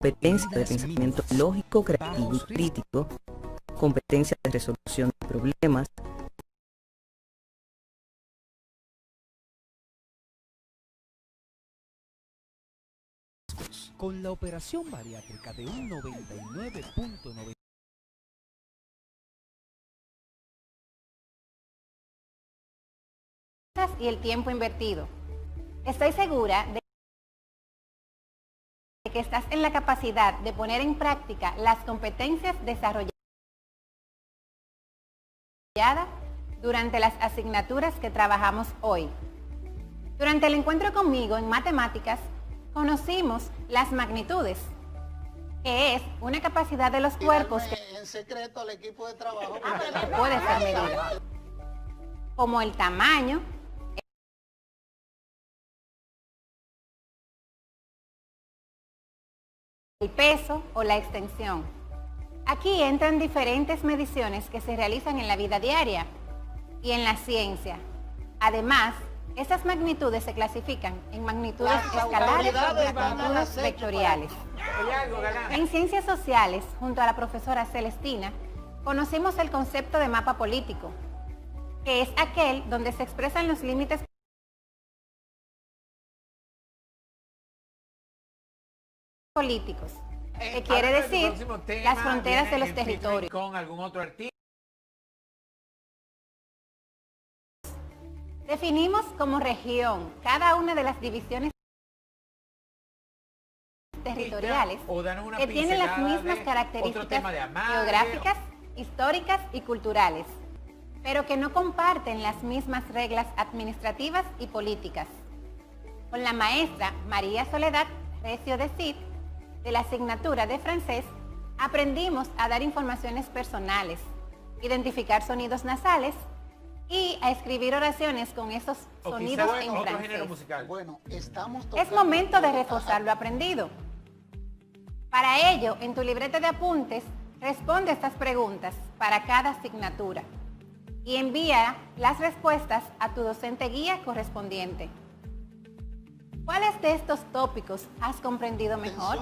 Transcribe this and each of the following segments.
competencia de pensamiento lógico, creativo y crítico, competencia de resolución de problemas, con la operación bariátrica de un 99.9 y el tiempo invertido. Estoy segura de que estás en la capacidad de poner en práctica las competencias desarrolladas durante las asignaturas que trabajamos hoy. Durante el encuentro conmigo en matemáticas, conocimos las magnitudes, que es una capacidad de los cuerpos que en secreto al equipo de trabajo puede ser medida, como el tamaño, el peso o la extensión. Aquí entran diferentes mediciones que se realizan en la vida diaria y en la ciencia. Además, estas magnitudes se clasifican en magnitudes escalares y magnitudes vectoriales. En ciencias sociales, junto a la profesora Celestina, conocimos el concepto de mapa político, que es aquel donde se expresan los límites políticos, que quiere decir las fronteras de los territorios. Con algún otro artículo. Definimos como región cada una de las divisiones territoriales que tienen las mismas características geográficas, históricas y culturales, pero que no comparten las mismas reglas administrativas y políticas. Con la maestra María Soledad Recio de Cid, de la asignatura de francés, aprendimos a dar informaciones personales, identificar sonidos nasales y a escribir oraciones con esos sonidos en francés. Bueno, es momento de reforzar lo aprendido. Para ello, en tu libreta de apuntes, responde estas preguntas para cada asignatura y envía las respuestas a tu docente guía correspondiente. ¿Cuáles de estos tópicos has comprendido mejor?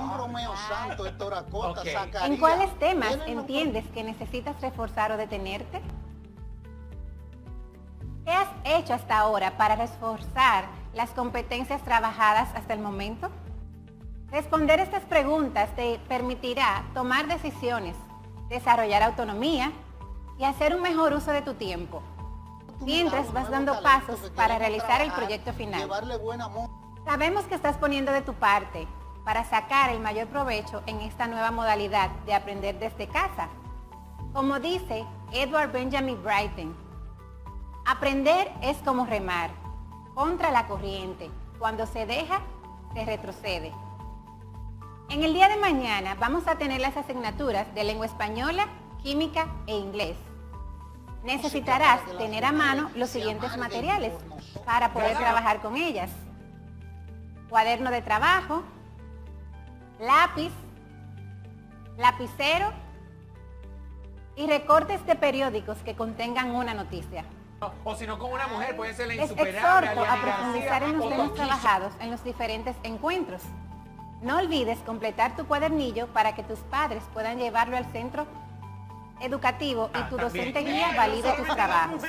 ¿En cuáles temas entiendes que necesitas reforzar o detenerte? ¿Qué has hecho hasta ahora para reforzar las competencias trabajadas hasta el momento? Responder estas preguntas te permitirá tomar decisiones, desarrollar autonomía y hacer un mejor uso de tu tiempo, mientras vas dando pasos para realizar el proyecto final. Sabemos que estás poniendo de tu parte para sacar el mayor provecho en esta nueva modalidad de aprender desde casa. Como dice Edward Benjamin Brighton, aprender es como remar contra la corriente. Cuando se deja, se retrocede. En el día de mañana vamos a tener las asignaturas de lengua española, química e inglés. Necesitarás tener a mano los siguientes materiales para poder trabajar con ellas: cuaderno de trabajo, lápiz, lapicero y recortes de periódicos que contengan una noticia. O si no, con una mujer puede ser la Les insuperable. exhorto a profundizar en los temas trabajados en los diferentes encuentros. No olvides completar tu cuadernillo para que tus padres puedan llevarlo al centro educativo y tu docente guía valide tus trabajos.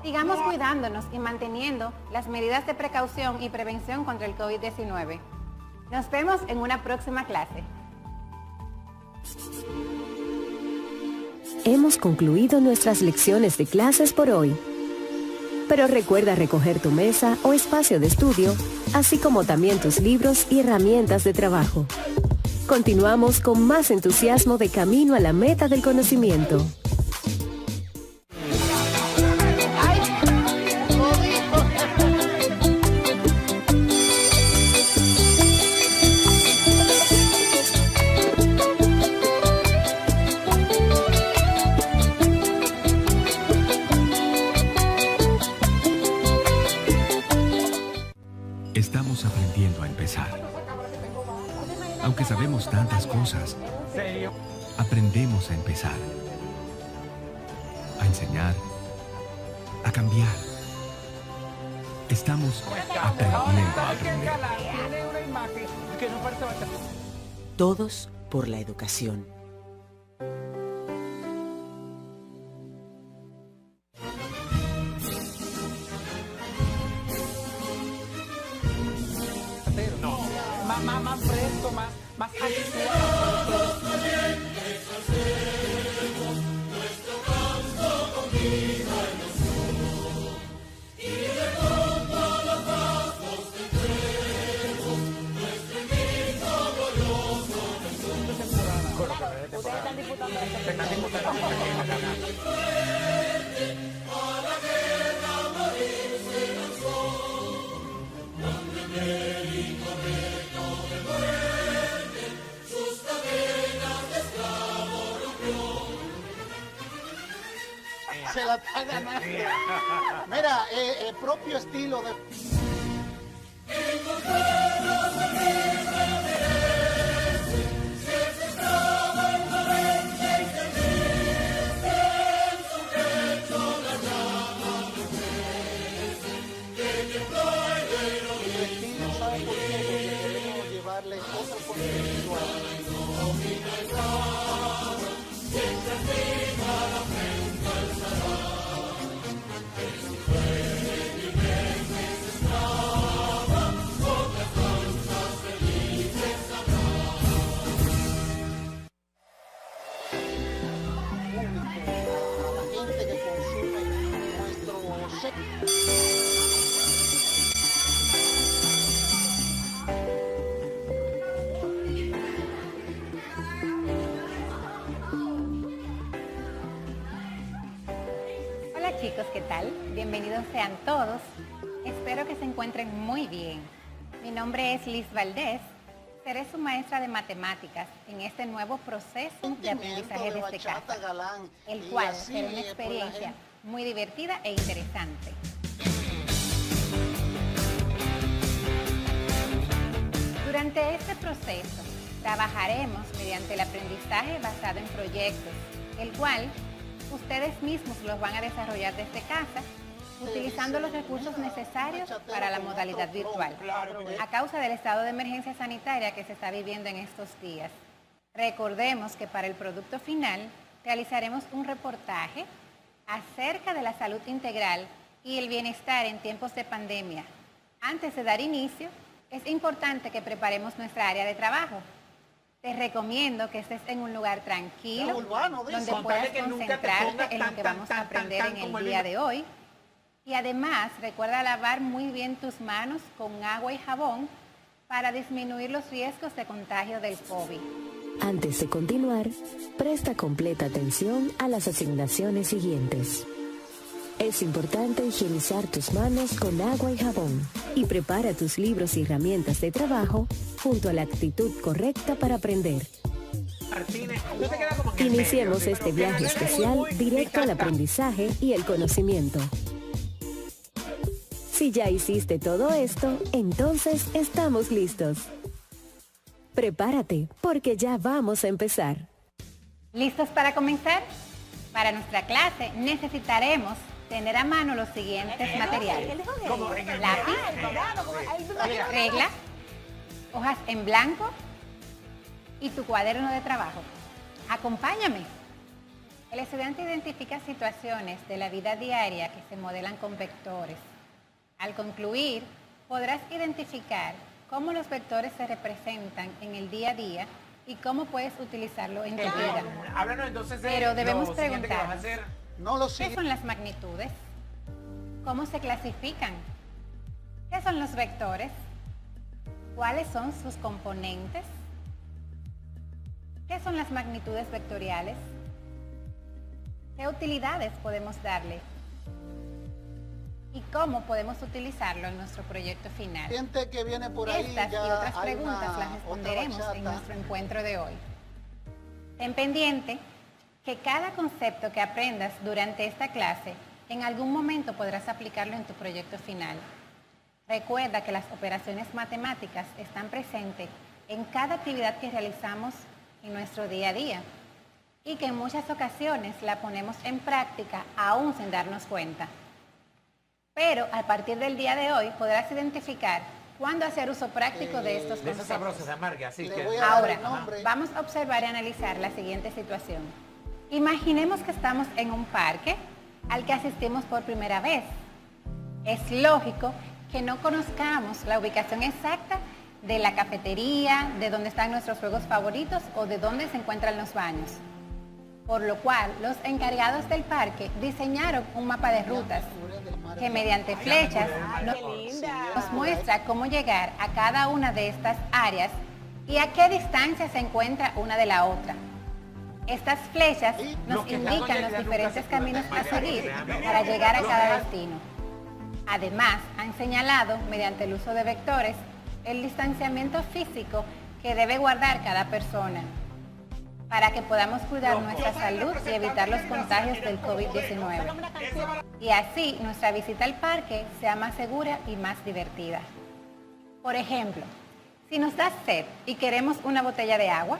Sigamos cuidándonos y manteniendo las medidas de precaución y prevención contra el COVID-19. Nos vemos en una próxima clase. Hemos concluido nuestras lecciones de clases por hoy. Pero recuerda recoger tu mesa o espacio de estudio, así como también tus libros y herramientas de trabajo. Continuamos con más entusiasmo de camino a la meta del conocimiento. Estamos aprendiendo a empezar. Aunque sabemos tantas cosas, aprendemos a empezar. A enseñar. A cambiar. Estamos aprendiendo a aprender. Todos por la educación. Más fresco, más habitual. Se la está ganando. Mira, el propio estilo de... El estilo, ¿sabe por qué? Porque queremos llevarle otra forma visual. A la gente que consume nuestro sector. Hola chicos, ¿qué tal? Bienvenidos sean todos. Espero que se encuentren muy bien. Mi nombre es Liz Valdés. Seré su maestra de matemáticas en este nuevo proceso de aprendizaje desde casa, el cual será una experiencia muy divertida e interesante. Durante este proceso trabajaremos mediante el aprendizaje basado en proyectos, el cual ustedes mismos los van a desarrollar desde casa, utilizando los recursos necesarios para la modalidad virtual, a causa del estado de emergencia sanitaria que se está viviendo en estos días. Recordemos que para el producto final realizaremos un reportaje acerca de la salud integral y el bienestar en tiempos de pandemia. Antes de dar inicio, es importante que preparemos nuestra área de trabajo. Te recomiendo que estés en un lugar tranquilo, donde puedas concentrarte en lo que vamos a aprender en el día de hoy. Y además, recuerda lavar muy bien tus manos con agua y jabón para disminuir los riesgos de contagio del COVID. Antes de continuar, presta completa atención a las asignaciones siguientes. Es importante higienizar tus manos con agua y jabón y prepara tus libros y herramientas de trabajo junto a la actitud correcta para aprender. Iniciemos este viaje especial directo al aprendizaje y el conocimiento. Si ya hiciste todo esto, entonces estamos listos. Prepárate, porque ya vamos a empezar. ¿Listos para comenzar? Para nuestra clase necesitaremos tener a mano los siguientes materiales: lápiz, regla, hojas en blanco y tu cuaderno de trabajo. Acompáñame. El estudiante identifica situaciones de la vida diaria que se modelan con vectores. Al concluir, podrás identificar cómo los vectores se representan en el día a día y cómo puedes utilizarlo en tu vida. Háblanos entonces de Pero debemos lo siguiente que vas a preguntarnos, hacer. No lo sé. ¿qué son las magnitudes? ¿Cómo se clasifican? ¿Qué son los vectores? ¿Cuáles son sus componentes? ¿Qué son las magnitudes vectoriales? ¿Qué utilidades podemos darle? ¿Y cómo podemos utilizarlo en nuestro proyecto final? Gente que viene por ahí, Estas y ya otras hay preguntas una- las responderemos otra en bachata. nuestro encuentro de hoy. Ten pendiente que cada concepto que aprendas durante esta clase, en algún momento podrás aplicarlo en tu proyecto final. Recuerda que las operaciones matemáticas están presentes en cada actividad que realizamos en nuestro día a día y que en muchas ocasiones la ponemos en práctica aún sin darnos cuenta. Pero a partir del día de hoy podrás identificar ¿Cuándo hacer uso práctico de estos De esas conceptos? sabrosas amargas, así Le que... voy a dar Ahora, el nombre. vamos a observar y analizar la siguiente situación. Imaginemos que estamos en un parque al que asistimos por primera vez. Es lógico que no conozcamos la ubicación exacta de la cafetería, de dónde están nuestros juegos favoritos o de dónde se encuentran los baños. Por lo cual, los encargados del parque diseñaron un mapa de rutas que mediante flechas nos muestra cómo llegar a cada una de estas áreas y a qué distancia se encuentra una de la otra. Estas flechas nos indican los diferentes caminos a seguir para llegar a cada destino. Además, han señalado, mediante el uso de vectores, el distanciamiento físico que debe guardar cada persona para que podamos cuidar nuestra salud y evitar los contagios del COVID-19. Y así nuestra visita al parque sea más segura y más divertida. Por ejemplo, si nos da sed y queremos una botella de agua,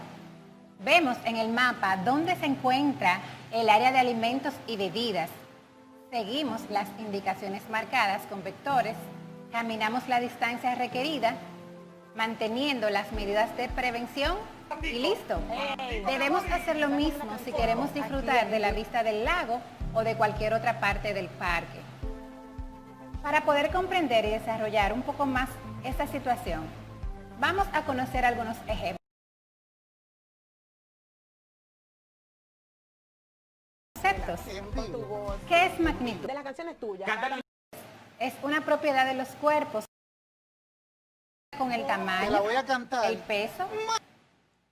vemos en el mapa dónde se encuentra el área de alimentos y bebidas. Seguimos las indicaciones marcadas con vectores, caminamos la distancia requerida, manteniendo las medidas de prevención y listo. Debemos hacer lo mismo si queremos disfrutar de la vista del lago o de cualquier otra parte del parque. Para poder comprender y desarrollar un poco más esta situación, vamos a conocer algunos ejemplos. Conceptos. ¿Qué es magnitud? De las canciones tuyas. Es una propiedad de los cuerpos con el Te tamaño, la voy a cantar. el peso,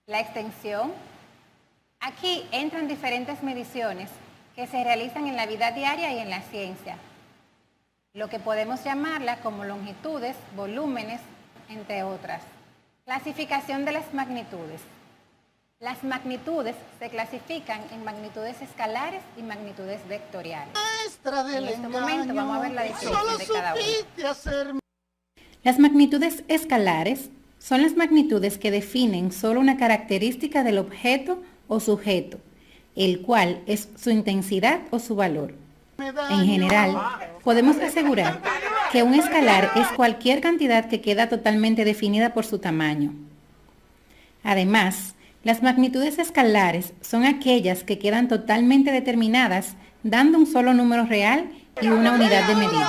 la extensión. Aquí entran diferentes mediciones que se realizan en la vida diaria y en la ciencia, lo que podemos llamarla como longitudes, volúmenes, entre otras. Clasificación de las magnitudes. Las magnitudes se clasifican en magnitudes escalares y magnitudes vectoriales. Maestra del En este momento vamos a ver la engaño, definición de cada una. solo supiste hacerme. Las magnitudes escalares son las magnitudes que definen solo una característica del objeto o sujeto, el cual es su intensidad o su valor. En general, podemos asegurar que un escalar es cualquier cantidad que queda totalmente definida por su tamaño. Además, las magnitudes escalares son aquellas que quedan totalmente determinadas dando un solo número real y una unidad de medida.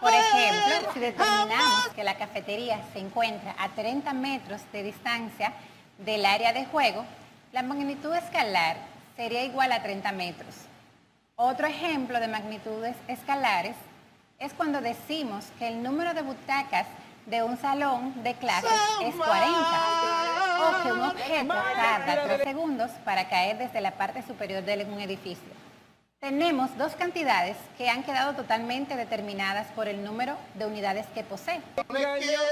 Por ejemplo, si determinamos que la cafetería se encuentra a 30 metros de distancia del área de juego, la magnitud escalar sería igual a 30 metros. Otro ejemplo de magnitudes escalares es cuando decimos que el número de butacas de un salón de clases es 40 o que un objeto tarda 3 segundos para caer desde la parte superior de un edificio. Tenemos dos cantidades que han quedado totalmente determinadas por el número de unidades que posee.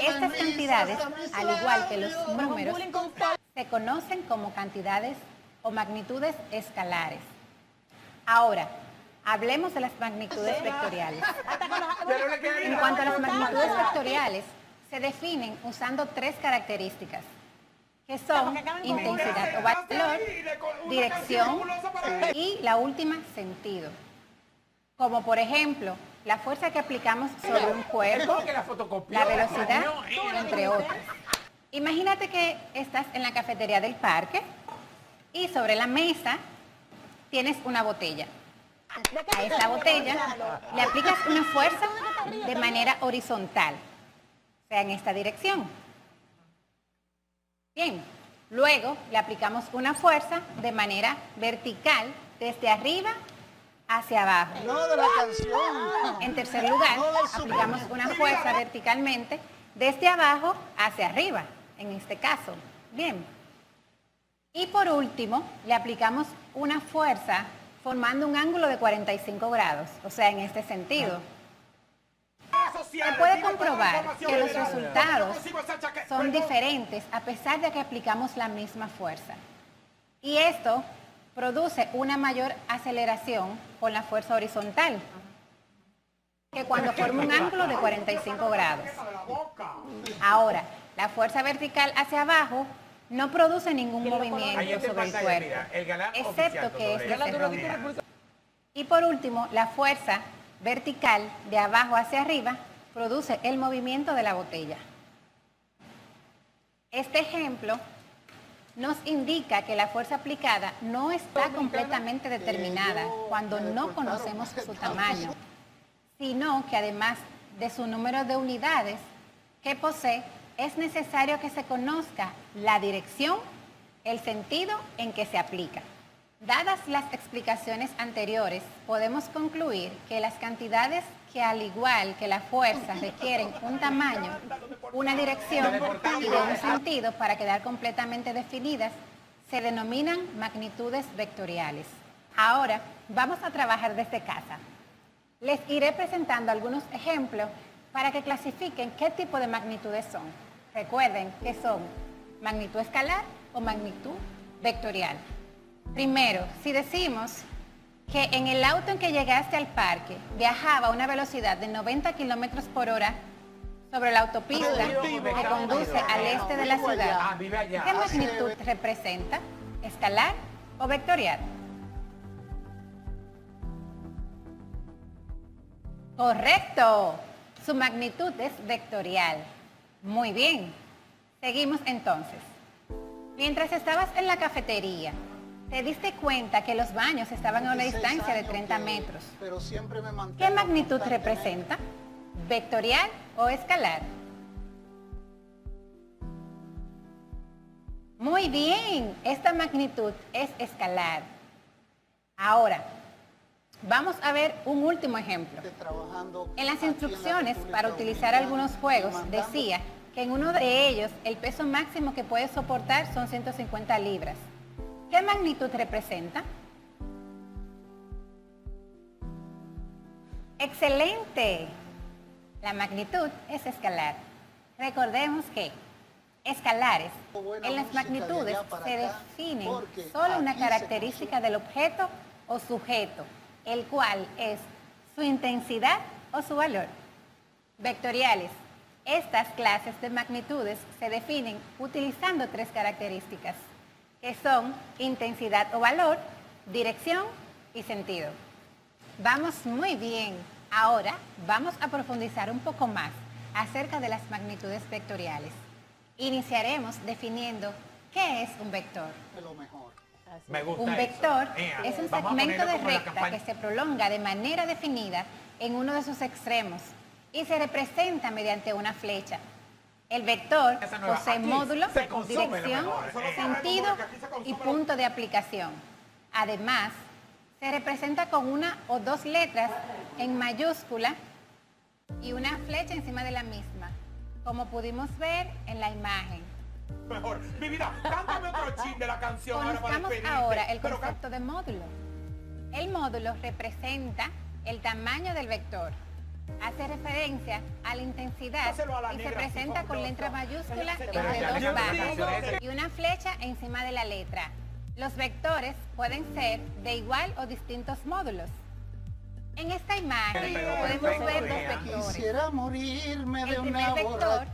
Estas cantidades, al igual que los números, se conocen como cantidades o magnitudes escalares. Ahora, hablemos de las magnitudes vectoriales. En cuanto a las magnitudes vectoriales, se definen usando 3 características, que son intensidad o valor, dirección y la última, sentido. Como por ejemplo, la fuerza que aplicamos sobre un cuerpo, la velocidad, entre otras. Imagínate que estás en la cafetería del parque y sobre la mesa tienes una botella. A esa botella le aplicas una fuerza de manera horizontal, o sea, en esta dirección. Bien, luego le aplicamos una fuerza de manera vertical desde arriba hacia abajo. No de la canción. En tercer lugar, aplicamos una fuerza verticalmente desde abajo hacia arriba, en este caso. Bien. Y por último, le aplicamos una fuerza formando un ángulo de 45 grados, o sea, en este sentido. Se puede comprobar que los resultados son diferentes a pesar de que aplicamos la misma fuerza. Y esto produce una mayor aceleración con la fuerza horizontal que cuando forma un ángulo de 45 grados. Ahora, la fuerza vertical hacia abajo no produce ningún movimiento sobre el cuerpo, excepto que este se rompa. Y por último, la fuerza vertical de abajo hacia arriba produce el movimiento de la botella. Este ejemplo nos indica que la fuerza aplicada no está completamente determinada cuando no conocemos su tamaño, sino que además de su número de unidades que posee, es necesario que se conozca la dirección, el sentido en que se aplica. Dadas las explicaciones anteriores, podemos concluir que las cantidades que, al igual que la fuerza, requieren un tamaño, una dirección y de un sentido para quedar completamente definidas, se denominan magnitudes vectoriales. Ahora vamos a trabajar desde casa. Les iré presentando algunos ejemplos para que clasifiquen qué tipo de magnitudes son. Recuerden que son magnitud escalar o magnitud vectorial. Primero, si decimos que en el auto en que llegaste al parque viajaba a una velocidad de 90 kilómetros por hora sobre la autopista que conduce al este de la ciudad, ¿qué magnitud representa? ¿Escalar o vectorial? Correcto, su magnitud es vectorial. Muy bien, seguimos entonces. Mientras estabas en la cafetería, te diste cuenta que los baños estaban a una distancia de 30 metros. Pero siempre me mantengo ¿Qué magnitud constantemente. representa? ¿Vectorial o escalar? Muy bien, esta magnitud es escalar. Ahora, vamos a ver un último ejemplo. Trabajando En las aquí en la instrucciones República para utilizar Dominicana, algunos juegos demandando decía que en uno de ellos el peso máximo que puede soportar son 150 libras. ¿Qué magnitud representa? ¡Excelente! La magnitud es escalar. Recordemos que escalares en las magnitudes se definen solo una característica del objeto o sujeto, el cual es su intensidad o su valor. Vectoriales. Estas clases de magnitudes se definen utilizando tres características, que son intensidad o valor, dirección y sentido. Vamos muy bien. Ahora vamos a profundizar un poco más acerca de las magnitudes vectoriales. Iniciaremos definiendo qué es un vector. de lo mejor. Me gusta Un eso. vector Ea, es un vamos a segmento ponerlo de como la recta campaña. que se prolonga de manera definida en uno de sus extremos y se representa mediante una flecha. El vector Esa nueva. posee Aquí módulo, se consume lo dirección, mejor. Eso lo sabemos, sentido porque aquí se consume y lo- punto de aplicación. Además, se representa con una o dos letras en mayúscula y una flecha encima de la misma, como pudimos ver en la imagen. Mejor. Mi vida, cántame otro chin de la canción ahora para Conozcamos despedirte. ahora el Pero concepto de módulo. El módulo representa el tamaño del vector. Hace referencia a la intensidad Dáselo a la y se negra, presenta sí, con fabulosa. letra mayúscula Pero entre ya le dos canté barras canciones. y una flecha encima de la letra. Los vectores pueden ser de igual o distintos módulos. En esta imagen Pero podemos perfecto, ver dos vean. vectores. Quisiera morirme de El primer una vector borrachera.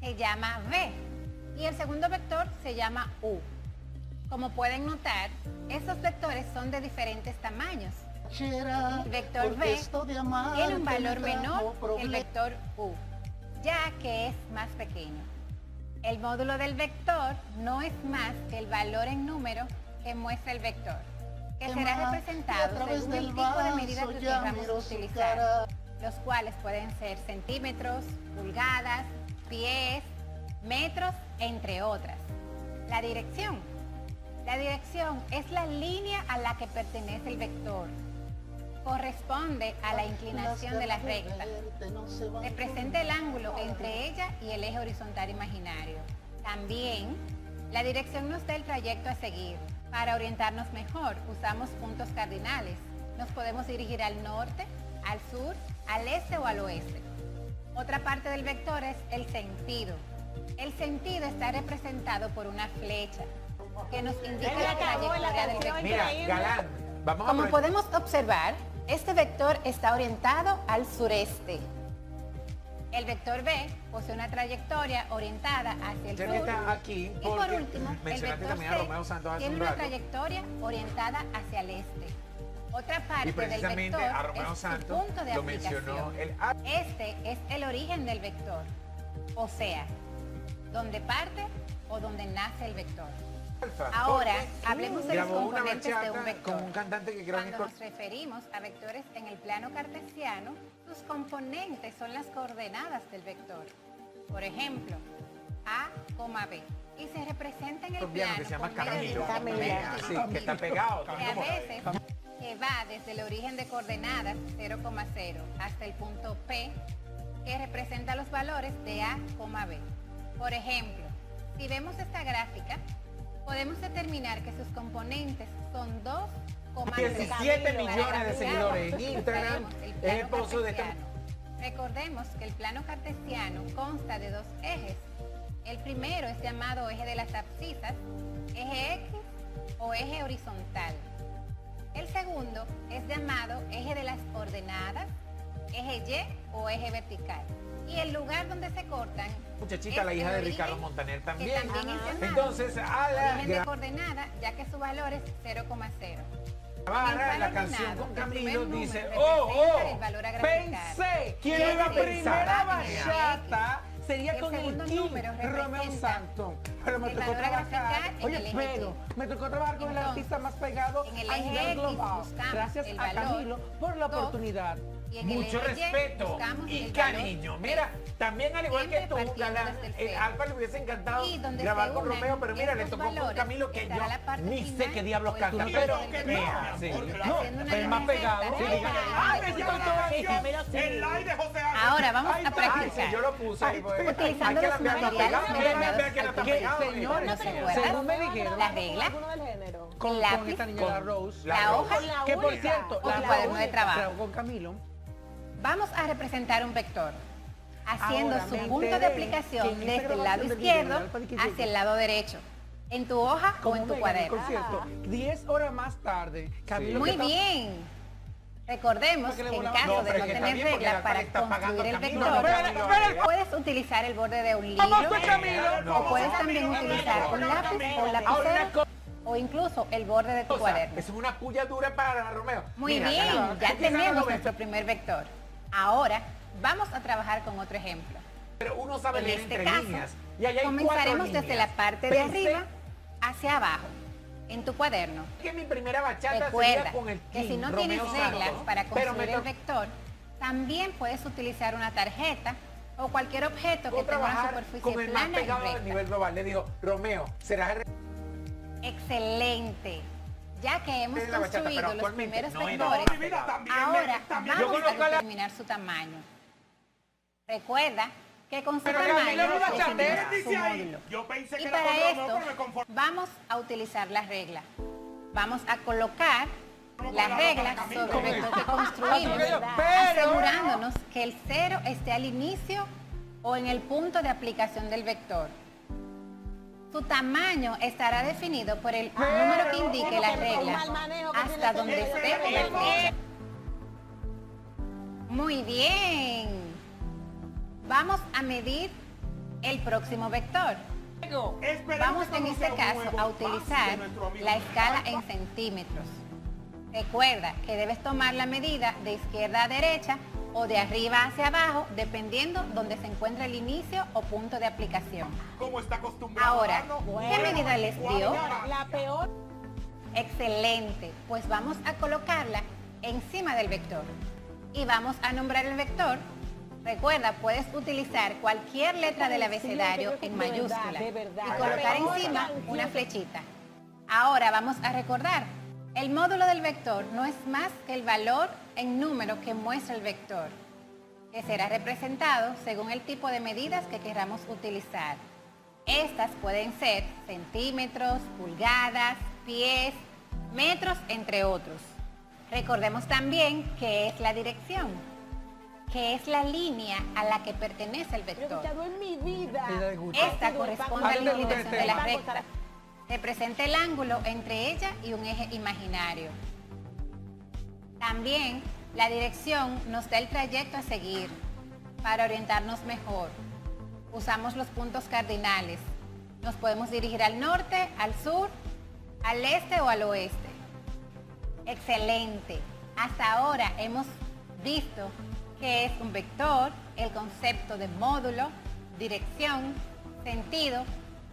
se llama V y el segundo vector se llama U. Como pueden notar, estos vectores son de diferentes tamaños. El vector Porque V esto de amarte tiene un me valor trajo menor que el problemas. vector U, ya que es más pequeño. El módulo del vector no es más que el valor en número que muestra el vector, que será Emma, y a representado través según el del tipo de medida vaso que ya queramos miro su utilizar, cara. los cuales pueden ser centímetros, pulgadas, pies, metros, entre otras. La dirección. La dirección es la línea a la que pertenece el vector. Corresponde a la inclinación de la recta. Representa el ángulo entre ella y el eje horizontal imaginario. También, la dirección nos da el trayecto a seguir. Para orientarnos mejor, usamos puntos cardinales. Nos podemos dirigir al norte, al sur, al este o al oeste. Otra parte del vector es el sentido. El sentido está representado por una flecha que nos indica la trayectoria del vector. Mira, Galán, vamos a Como poner- podemos observar, este vector está orientado al sureste. El vector B posee una trayectoria orientada hacia el Usted sur. está aquí Y por porque último, el mencionaste vector también a Romeo C Santos hace tiene un una rato. trayectoria orientada hacia el este. Otra parte Y precisamente del vector a Romeo es su Santos punto de lo aplicación. mencionó el Este es el origen del vector, o sea, donde parte o donde nace el vector. alfa. Ahora, Porque hablemos de los grabó una componentes de bachata un vector. con un cantante que creo que Cuando nos referimos a vectores en el plano cartesiano, sus componentes son las coordenadas del vector. Por ejemplo, A, B. Y se representa en el colombiano plano que se llama con Camilo. medidas de Sí, que está pegado. que a veces que va desde el origen de coordenadas 0,0 hasta el punto P, que representa los valores de A, B. Por ejemplo, si vemos esta gráfica, podemos determinar que sus componentes son 2,3. 17 millones de seguidores en Instagram. Es el pozo de este... Recordemos que el plano cartesiano consta de dos ejes. El primero es llamado eje de las abscisas, eje X o eje horizontal. El segundo es llamado eje de las ordenadas, eje Y o eje vertical. Y el lugar donde se cortan Muchachita, es la hija el de origen, Ricardo Montaner que también. también es llamado Entonces, a la origen de coordenada, ya que su valor es 0,0. Ahora, En la el canción ordenado, con el Camilo primer dice, número representa el valor a graficar. Pensé Y que la ese primera va en el bachata X. sería El con el segundo King número Romeo representa Santos. Pero me el tocó valor a trabajar. graficar en Oye, el eje pero me tocó trabajar con el Entonces, artista más pegado en el a eje nivel X global. buscamos Gracias el a valor Camilo por la 2, oportunidad. y en el Mucho eje Y respeto buscamos y el cariño. valor Mira, también al igual que siempre tú, partiendo Galán, desde el el cero. Alfa le hubiese encantado Y donde grabar se con unen Romeo, pero mira, le estos tocó con valores, Camilo que estará yo la parte ni sé final qué diablos o el canta, punto pero del que vector. vea. Sí. Haciendo una el más línea pegado. recta, Sí, recta, ¡Ay, me recta, llama la recta. canción! El live de José Ángel. Ahora vamos a Ay, sí, practicar. yo lo puse. Ay, pues, Utilizando hay que los la vean más materiales pegado, mencionados vean que no está al pegado. principio. Señores, ¿No te acuerdas? según me dijeron, La regla, con el lápiz, esta niña, la Rose, la hoja que por cierto, o la tu cuaderno de única, trabajo. trabajó con Camilo. Vamos a representar un vector, haciendo Ahora, su me punto de enteré aplicación que en esa desde el lado grabación del izquierdo video, Alfa, di que hacia llegue. el lado derecho, en tu hoja o en tu Como ven en el cuaderno. concierto, 10 horas más tarde, Camilo Muy que está- bien. Recordemos Porque le que en volaba- caso No, de pero no es que está tener bien, porque regla la para está pagando construir el Camilo. vector, Pero, puedes utilizar el borde de un libro ¿Cómo fue, Camilo? o puedes también utilizar un lápiz o un lapicero o incluso el borde de tu cuaderno. Eso es una puya dura para Romeo. Muy Mira, bien, Galán, ya empieza tenemos Roberto, nuestro primer vector. Ahora vamos a trabajar con otro ejemplo. Pero uno sabe En leer este entre caso, líneas. Y allá hay comenzaremos 4 desde la líneas. parte de Pensé arriba hacia abajo, en tu cuaderno. que mi primera bachata Recuerda sería con el que King, si no Romeo tienes Santos, reglas para pero me construir el tocó vector, también puedes utilizar una tarjeta o cualquier objeto que tenga una trabajar superficie con el más plana y pegado a recta. nivel global. Le digo, Romeo, serás el Excelente. Ya que hemos En la bachata, construido pero los actualmente primeros no, vectores, mi vida también, ahora también. Yo vamos a conozco a la- determinar su tamaño. Recuerda que con su Pero tamaño Camilo no va a definimos chatear. su Dice ahí, módulo. yo pensé que Y era para con Romeo, esto pero me conformé. vamos a utilizar la regla. Vamos a colocar Como las la reglas boca de sobre el Camilo. vector que construimos, Pero- asegurándonos que el 0 esté al inicio o en el punto de aplicación del vector. Su tamaño estará definido por el número que indique la regla hasta donde esté la flecha. Muy bien. Vamos a medir el próximo vector. Esperemos Vamos que en no este sea un caso nuevo a paso utilizar de nuestro amigo la escala Alfa. en centímetros. Recuerda que debes tomar la medida de izquierda a derecha o de arriba hacia abajo, dependiendo donde se encuentre el inicio o punto de aplicación. Como está acostumbrado. Ahora, Arno. ¿qué medida les dio? La peor. Excelente, pues vamos a colocarla encima del vector. Y vamos a nombrar el vector. Recuerda, puedes utilizar cualquier letra del abecedario en mayúscula y colocar encima una flechita. Ahora vamos a recordar, el módulo del vector no es más que el valor en número que muestra el vector, que será representado según el tipo de medidas que queramos utilizar. Estas pueden ser centímetros, pulgadas, pies, metros, entre otros. Recordemos también qué es la dirección, que es la línea a la que pertenece el vector. en mi vida. Ella le gusta. Esta corresponde a la Háblale inclinación usted, de la Esteban. recta. Representa el ángulo entre ella y un eje imaginario. También la dirección nos da el trayecto a seguir para orientarnos mejor. Usamos los puntos cardinales. Nos podemos dirigir al norte, al sur, al este o al oeste. Excelente. Hasta ahora hemos visto qué es un vector, el concepto de módulo, dirección, sentido,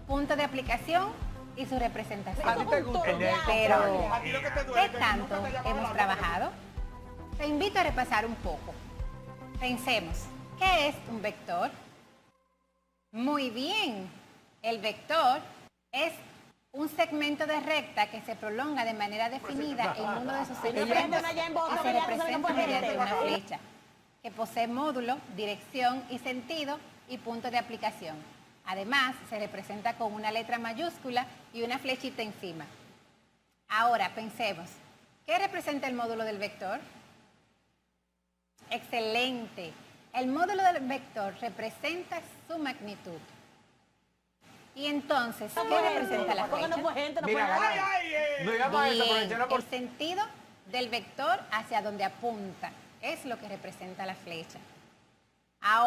punto de aplicación y su representación. ¿A ti te gusta? Pero, A ti lo que te duele ¿qué es que tanto nunca te llamaron hemos la trabajado? Te invito a repasar un poco. Pensemos, ¿qué es un vector? Muy bien, el vector es un segmento de recta que se prolonga de manera definida en uno de sus segmentos y se representa mediante una flecha, que posee módulo, dirección y sentido y punto de aplicación. Además, se representa con una letra mayúscula y una flechita encima. Ahora, pensemos, ¿qué representa el módulo del vector? Excelente. El módulo del vector representa su magnitud. Y entonces, ¿qué representa la flecha? Mira, Ay, ganar. ay, No digamos eso, pero Bien, entiendo por... el sentido del vector hacia donde apunta es lo que representa la flecha. Ahora,